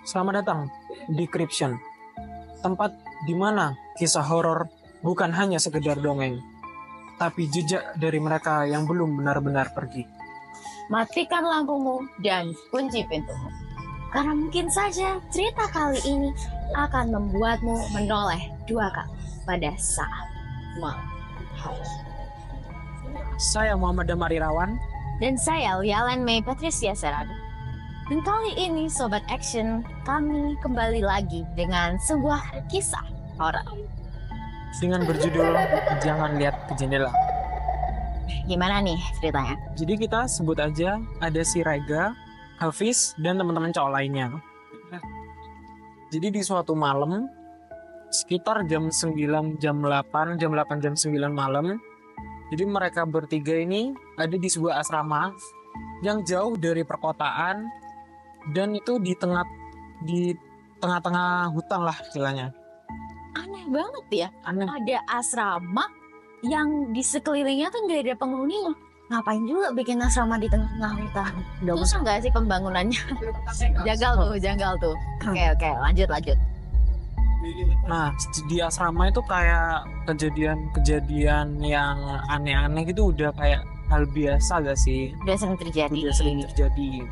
Selamat datang di Cryption, tempat di mana kisah horor bukan hanya sekedar dongeng, tapi jejak dari mereka yang belum benar-benar pergi. Matikan lampumu dan kunci pintumu. Karena mungkin saja cerita kali ini akan membuatmu menoleh dua kali pada saat malam hari. Saya Muhammad Damarirawan. Dan saya Lialan Mei Patricia Serrano. Dan kali ini Sobat Action, kami kembali lagi dengan sebuah kisah horor. Dengan berjudul Jangan Lihat ke Jendela. Gimana nih ceritanya? Jadi kita sebut aja ada si Rega, Hafiz, dan teman-teman cowok lainnya. Jadi di suatu malam, sekitar jam 9, jam 8, jam 9 malam, jadi mereka bertiga ini ada di sebuah asrama yang jauh dari perkotaan, dan itu di tengah-tengah hutan lah istilahnya. Aneh banget ya. Aneh. Ada asrama yang di sekelilingnya tuh nggak ada penghuninya. Ngapain juga bikin asrama di tengah-tengah hutan? Susah nggak sih pembangunannya? Janggal tuh. Oke, lanjut. Nah, di asrama itu kayak kejadian-kejadian yang aneh-aneh gitu udah kayak hal biasa gak sih? Udah sering terjadi. Udah sering terjadi.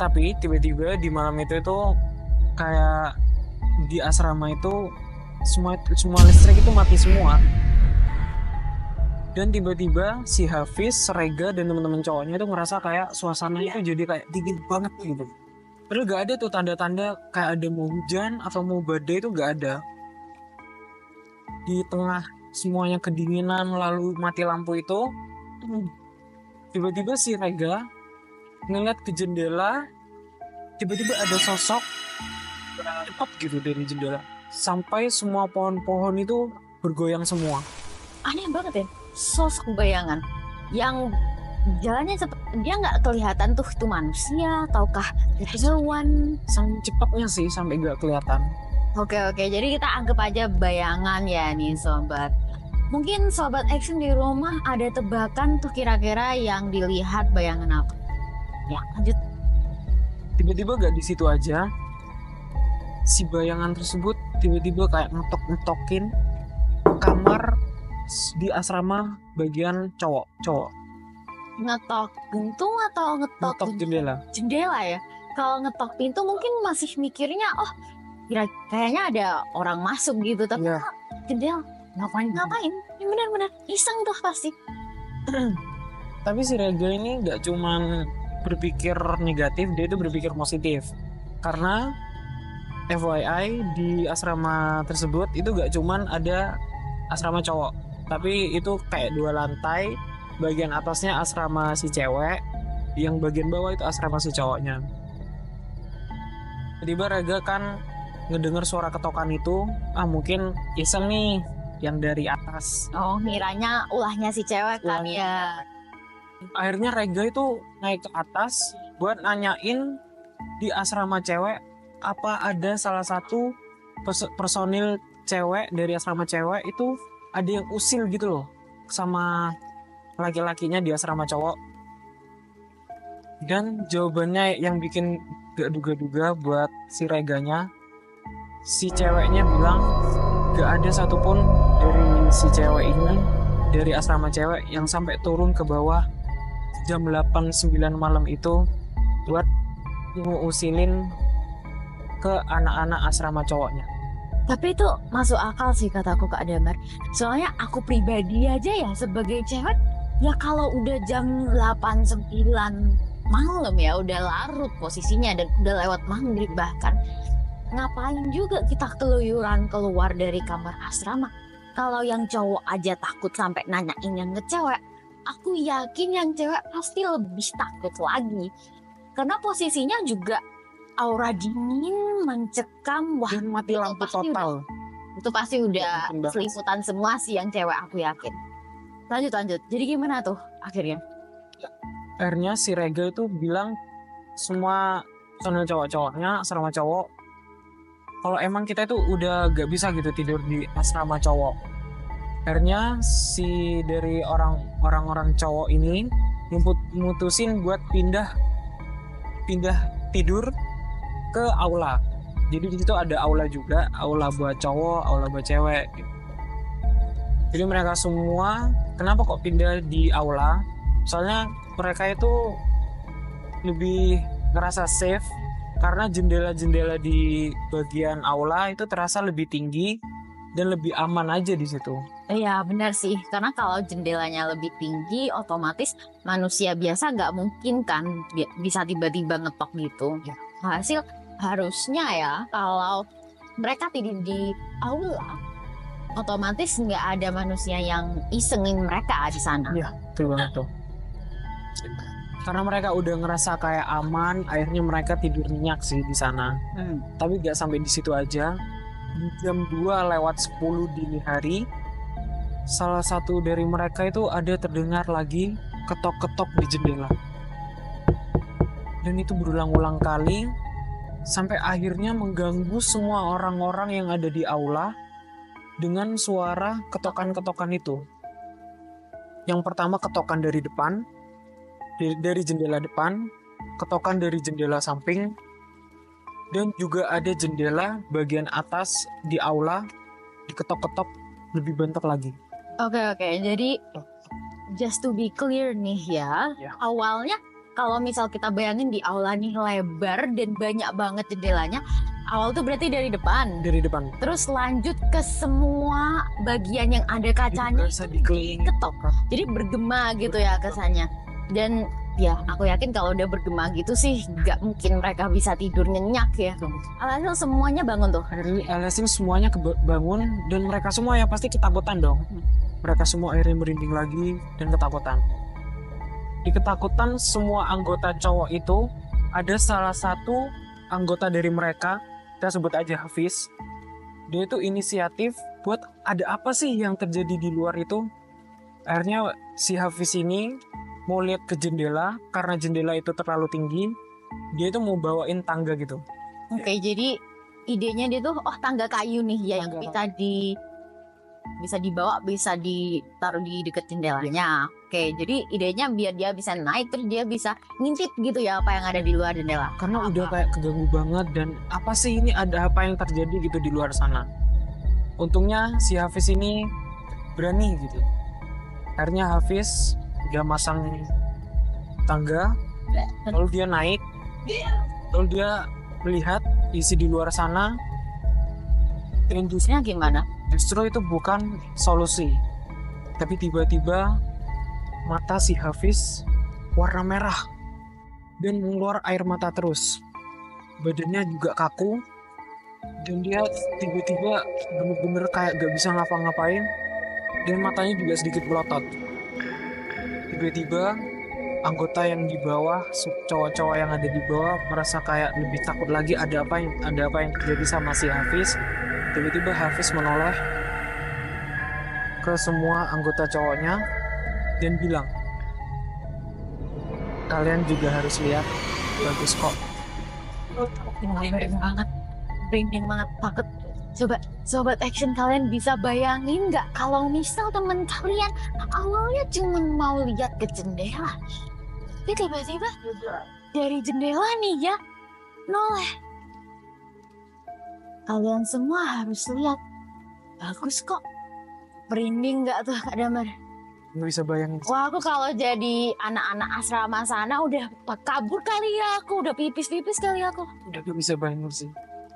Tapi tiba-tiba di malam itu kayak di asrama itu semua listrik itu mati semua. Dan tiba-tiba si Hafiz, Rega, dan teman-teman cowoknya itu ngerasa kayak suasana itu jadi kayak dingin banget gitu. Padahal gak ada tuh tanda-tanda kayak ada mau hujan atau mau badai, itu gak ada. Di tengah semuanya kedinginan lalu mati lampu itu, tiba-tiba si Rega ngeliat ke jendela, tiba-tiba ada sosok cepat gitu dari jendela. Sampai semua pohon-pohon itu bergoyang semua. Aneh banget ya, sosok bayangan yang jalannya dia nggak kelihatan tuh itu manusia ataukah hewan. Saking cepatnya sih sampai nggak kelihatan. Oke, jadi kita anggap aja bayangan ya nih sobat. Mungkin Sobat Action di rumah ada tebakan tuh kira-kira yang dilihat bayangan apa. Ya lanjut. Tiba-tiba gak di situ aja, si bayangan tersebut tiba-tiba kayak ngetok-ngetokin kamar di asrama bagian cowok. Ngetok pintu atau Ngetok jendela. Jendela ya. Kalau ngetok pintu mungkin masih mikirnya kayaknya ada orang masuk gitu, tapi jendela ngapain? Ini benar-benar iseng tuh pasti. Tapi si Rega ini gak cuman berpikir negatif, dia itu berpikir positif. Karena FYI di asrama tersebut itu gak cuman ada asrama cowok, tapi itu kayak 2 lantai. Bagian atasnya asrama si cewek, yang bagian bawah itu asrama si cowoknya. Tiba-tiba Rega kan ngedenger suara ketokan itu, mungkin iseng nih yang dari atas. Oh, miranya ulahnya si cewek kan ya. Akhirnya Rega itu naik ke atas buat nanyain di asrama cewek apa ada salah satu personil cewek dari asrama cewek itu ada yang usil gitu loh sama laki-lakinya di asrama cowok. Dan jawabannya yang bikin gak duga-duga buat si Reganya, si ceweknya bilang gak ada satupun dari si cewek ini dari asrama cewek yang sampai turun ke bawah jam 8-9 malam itu buat ngusilin ke anak-anak asrama cowoknya. Tapi itu masuk akal sih kataku Kak Damar. Soalnya aku pribadi aja ya sebagai cewek, ya kalau udah jam 8-9 malam ya udah larut posisinya dan udah lewat maghrib bahkan, ngapain juga kita keluyuran keluar dari kamar asrama. Kalau yang cowok aja takut sampai nanyain yang ngecewek, aku yakin yang cewek pasti lebih takut lagi. Karena posisinya juga aura dingin mencekam, dan mati lampu total. Itu pasti udah seliputan semua sih yang cewek, aku yakin. Lanjut. Jadi gimana tuh akhirnya? Akhirnya si Rega itu bilang semua personil cowok-cowoknya asrama cowok, kalau emang kita itu udah gak bisa gitu tidur di asrama cowok. Akhirnya si dari orang-orang cowok ini mutusin buat pindah tidur ke aula. Jadi di situ ada aula juga, aula buat cowok, aula buat cewek. Gitu. Jadi mereka semua, kenapa kok pindah di aula? Soalnya mereka itu lebih ngerasa safe karena jendela-jendela di bagian aula itu terasa lebih tinggi dan lebih aman aja di situ. Iya benar sih, karena kalau jendelanya lebih tinggi, otomatis manusia biasa nggak mungkin kan bisa tiba-tiba ngetok gitu. Ya. Hasil harusnya ya, kalau mereka tidur di aula, otomatis nggak ada manusia yang isengin mereka di sana. Iya, betul banget tuh. Karena mereka udah ngerasa kayak aman, akhirnya mereka tidur nyenyak sih di sana. Tapi nggak sampai di situ aja. Di jam 2:10 dini hari, salah satu dari mereka itu ada terdengar lagi ketok-ketok di jendela. Dan itu berulang-ulang kali sampai akhirnya mengganggu semua orang-orang yang ada di aula dengan suara ketokan-ketokan itu. Yang pertama ketokan dari depan, dari jendela depan, ketokan dari jendela samping, dan juga ada jendela bagian atas di aula diketok-ketok lebih bentak lagi. Oke, jadi just to be clear nih ya, awalnya kalau misal kita bayangin di aula nih lebar dan banyak banget jendelanya, awal tuh berarti dari depan. Dari depan. Terus lanjut ke semua bagian yang ada kacanya Bisa dikelilingi ketok. Jadi bergema gitu ya kesannya. Dan ya aku yakin kalau udah bergema gitu sih nggak mungkin mereka bisa tidur nyenyak ya. Alhasil semuanya bangun tuh. Alhasil semuanya bangun dan mereka semua ya pasti ketakutan dong. Mereka semua akhirnya merinding lagi dan ketakutan. Di ketakutan semua anggota cowok itu ada salah satu anggota dari mereka, kita sebut aja Hafiz. Dia itu inisiatif buat ada apa sih yang terjadi di luar itu. Akhirnya si Hafiz ini mau lihat ke jendela karena jendela itu terlalu tinggi. Dia itu mau bawain tangga gitu. Oke, jadi idenya dia tuh tangga kayu nih ya yang bisa dibawa, bisa ditaruh di dekat jendelanya. Oke, jadi idenya biar dia bisa naik terus dia bisa ngintip gitu ya apa yang ada di luar jendela. Karena udah kayak keganggu banget dan apa sih ini, ada apa yang terjadi gitu di luar sana. Untungnya si Hafiz ini berani gitu. Akhirnya Hafiz dia masang tangga, lalu dia naik, lalu dia melihat isi di luar sana, dan Gimana? justru itu bukan solusi. Tapi tiba-tiba mata si Hafiz warna merah dan mengeluarkan air mata terus. Badannya juga kaku dan dia tiba-tiba bener-bener kayak gak bisa ngapa-ngapain dan matanya juga sedikit melotot. Tiba-tiba anggota yang di bawah, cowok-cowok yang ada di bawah merasa kayak lebih takut lagi, ada apa yang terjadi sama si Hafiz. Tiba-tiba Hafiz menoleh ke semua anggota cowoknya dan bilang, kalian juga harus lihat, bagus kok. Merinding banget, takut. Coba sobat action, kalian bisa bayangin nggak kalau misal temen kalian awalnya cuma mau lihat ke jendela, tapi tiba-tiba dari jendela nih ya noleh. Kalian semua harus lihat, bagus kok. Merinding nggak tuh Kak Damar? Nggak bisa bayangin. Wah, aku kalau jadi anak-anak asrama sana udah kabur kali ya, aku udah pipis kali aku. Udah gak bisa bayangin sih.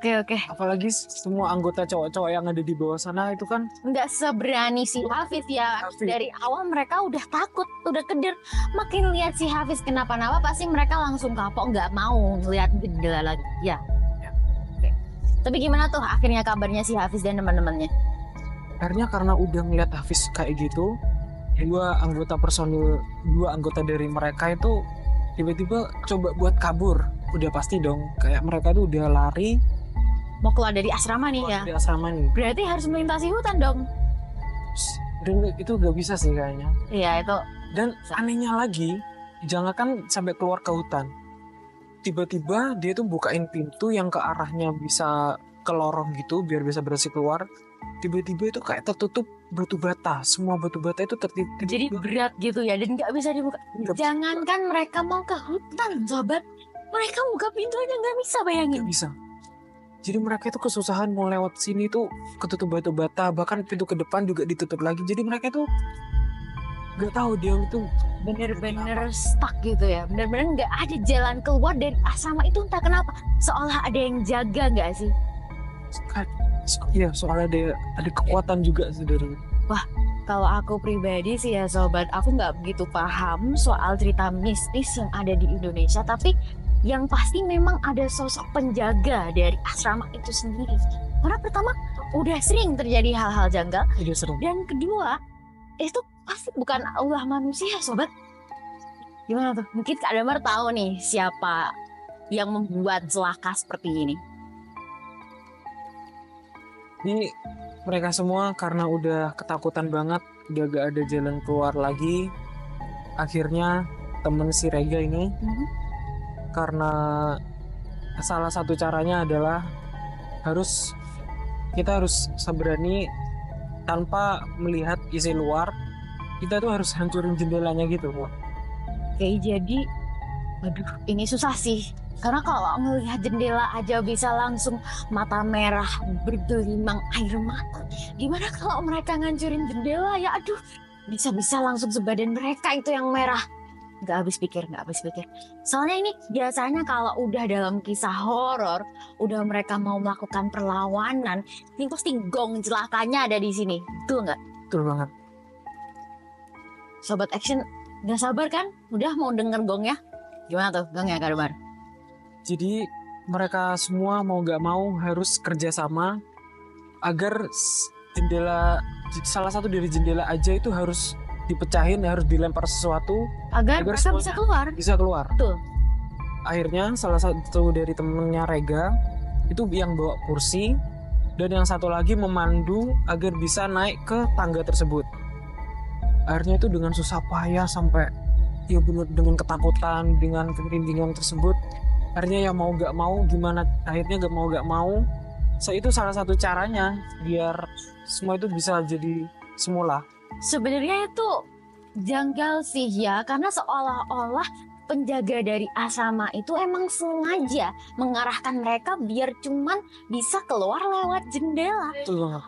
Oke. Apalagi semua anggota cowok-cowok yang ada di bawah sana itu kan Nggak seberani si Hafiz ya. Hafiz. Dari awal mereka udah takut, udah keder. Makin lihat si Hafiz kenapa-napa pasti mereka langsung kapok, nggak mau ngeliat jendela lagi. Ya. Oke. Tapi gimana tuh akhirnya kabarnya si Hafiz dan teman-temannya? akhirnya karena udah ngeliat Hafiz kayak gitu, dua anggota dari mereka itu tiba-tiba coba buat kabur. Udah pasti dong, kayak mereka tuh udah lari Mau keluar dari asrama nih ya. dari asrama nih. Berarti harus melintasi hutan dong. Dan itu gak bisa sih kayaknya. Iya itu. Dan anehnya lagi, jangankan sampai keluar ke hutan, tiba-tiba dia tuh bukain pintu yang ke arahnya bisa ke lorong gitu biar bisa berhasil keluar. Tiba-tiba itu kayak tertutup batu bata, semua batu bata itu tertutup. Jadi berat gitu ya dan nggak bisa dibuka. Jangankan mereka mau ke hutan, sobat, mereka buka pintu aja nggak bisa, bayangin. Gak bisa. Jadi mereka itu kesusahan mau lewat sini tuh ketutup batu bata, bahkan pintu ke depan juga ditutup lagi. Jadi mereka itu nggak tahu dia itu Bener-bener stuck gitu ya, bener-bener nggak ada jalan keluar dari asrama itu, entah kenapa seolah ada yang jaga nggak sih? Iya, soalnya ada kekuatan juga sebenarnya. Kalau aku pribadi sih ya sobat, aku nggak begitu paham soal cerita mistis yang ada di Indonesia, tapi yang pasti memang ada sosok penjaga dari asrama itu sendiri. Karena pertama udah sering terjadi hal-hal janggal, Udah seru. dan kedua itu pasti bukan ulah manusia sobat. Gimana tuh? Mungkin Kak Damar tahu nih siapa yang membuat celaka seperti ini. Ini mereka semua karena udah ketakutan banget, udah gak ada jalan keluar lagi. Akhirnya temen si Rega ini, karena salah satu caranya adalah kita harus berani tanpa melihat isi luar. Kita tuh harus hancurin jendelanya gitu. Oke, jadi aduh, ini susah sih. Karena kalau ngelihat jendela aja bisa langsung mata merah bergelimang air mata. Gimana kalau mereka ngancurin jendela ya? Aduh, bisa-bisa langsung sebadan mereka itu yang merah. Nggak habis pikir. Soalnya ini biasanya kalau udah dalam kisah horor, udah mereka mau melakukan perlawanan, ini pasti gong celakanya ada di sini. Betul nggak? Betul banget. Sobat Action, nggak sabar kan? Udah mau denger gongnya? Gimana tuh gongnya Kak Damar? Jadi mereka semua mau gak mau harus kerjasama agar salah satu dari jendela aja itu harus dipecahin, harus dilempar sesuatu Agar Agar mereka bisa semuanya- keluar. bisa keluar. Betul. Akhirnya salah satu dari temennya Rega itu yang bawa kursi dan yang satu lagi memandu agar bisa naik ke tangga tersebut. Akhirnya itu dengan susah payah sampai ya benar dengan ketakutan, dengan kemerindingan tersebut. Akhirnya ya mau gak mau gimana, akhirnya gak mau. Itu salah satu caranya biar semua itu bisa jadi semula. Sebenarnya itu janggal sih ya, karena seolah-olah penjaga dari asrama itu emang sengaja mengarahkan mereka biar cuman bisa keluar lewat jendela. Betul banget.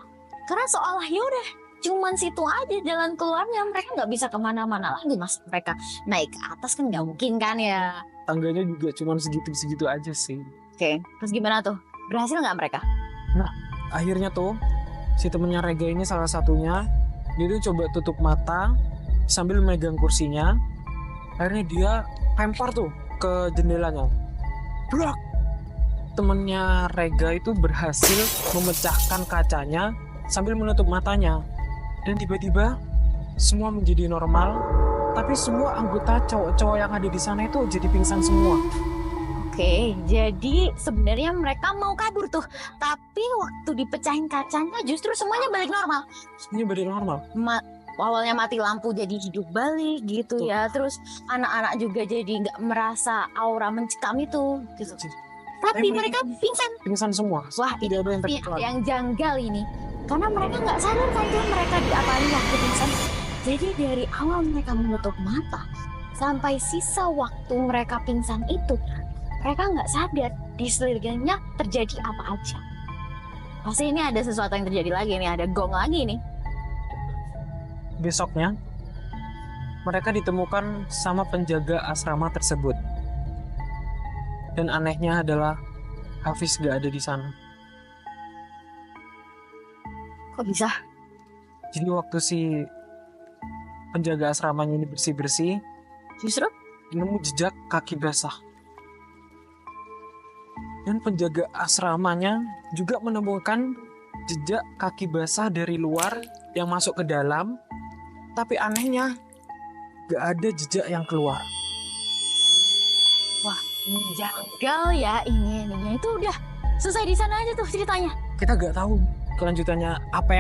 Karena seolah ya udah cuman situ aja jalan keluarnya, mereka nggak bisa kemana-mana lagi. Mas mereka naik ke atas kan nggak mungkin kan ya. Tangganya juga cuma segitu aja sih. Oke, terus gimana tuh? Berhasil nggak mereka? Akhirnya tuh si temennya Rega ini salah satunya, dia tuh coba tutup mata sambil megang kursinya. Akhirnya dia lempar tuh ke jendelanya. Blok! Temennya Rega itu berhasil memecahkan kacanya sambil menutup matanya. Dan tiba-tiba semua menjadi normal, tapi semua anggota cowok-cowok yang ada di sana itu jadi pingsan semua. Oke, jadi sebenarnya mereka mau kabur tuh, tapi waktu dipecahin kacanya justru semuanya balik normal. Semuanya balik normal. Awalnya mati lampu jadi hidup balik gitu Tuh. ya, terus anak-anak juga jadi nggak merasa aura mencekam itu gitu. Tapi mereka pingsan. Pingsan semua. Wah, Tidak ada yang terkecuali. yang janggal ini, karena mereka nggak sadar kan tuh mereka diapain waktu pingsan. Jadi dari awal mereka menutup mata sampai sisa waktu mereka pingsan itu, mereka nggak sadar di sekelilingnya terjadi apa aja. Pasti ini ada sesuatu yang terjadi lagi nih, ada gong lagi nih. Besoknya, mereka ditemukan sama penjaga asrama tersebut. Dan anehnya adalah Hafiz gak ada di sana. Kok bisa? Jadi waktu si penjaga asramanya ini bersih-bersih, Justru? nemu jejak kaki basah. Dan penjaga asramanya juga menemukan jejak kaki basah dari luar yang masuk ke dalam. Tapi anehnya, gak ada jejak yang keluar. Janggal ya ini. Itu udah selesai di sana aja tuh ceritanya. Kita gak tahu kelanjutannya apa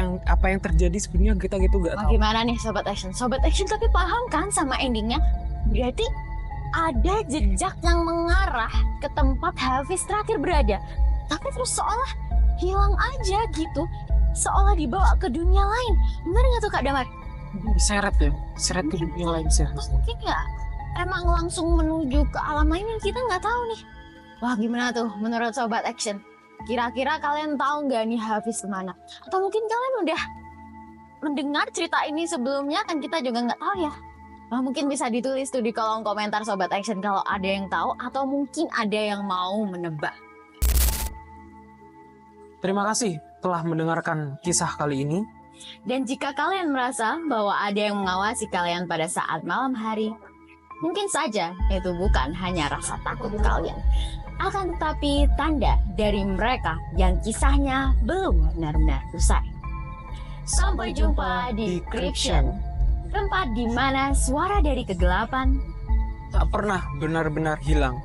yang terjadi sebenarnya, kita gitu gak tahu. Gimana nih Sobat Action? Sobat Action tapi paham kan sama endingnya? Berarti ada jejak yang mengarah ke tempat Hafiz terakhir berada. Tapi terus seolah hilang aja gitu. Seolah dibawa ke dunia lain. Benar nggak tuh Kak Damar? Seret ke dunia lain sih. Atau mungkin nggak emang langsung menuju ke alam lain yang kita nggak tahu nih. Wah gimana tuh menurut Sobat Action? Kira-kira kalian tahu nggak nih Hafiz kemana? Atau mungkin kalian udah mendengar cerita ini sebelumnya, kan kita juga nggak tahu ya. Nah, mungkin bisa ditulis tuh di kolom komentar Sobat Action kalau ada yang tahu atau mungkin ada yang mau menebak. Terima kasih telah mendengarkan kisah kali ini. Dan jika kalian merasa bahwa ada yang mengawasi kalian pada saat malam hari, mungkin saja itu bukan hanya rasa takut kalian, akan tetapi tanda dari mereka yang kisahnya belum benar-benar usai. Sampai jumpa di Cryption, tempat di mana suara dari kegelapan Tak pernah benar-benar hilang.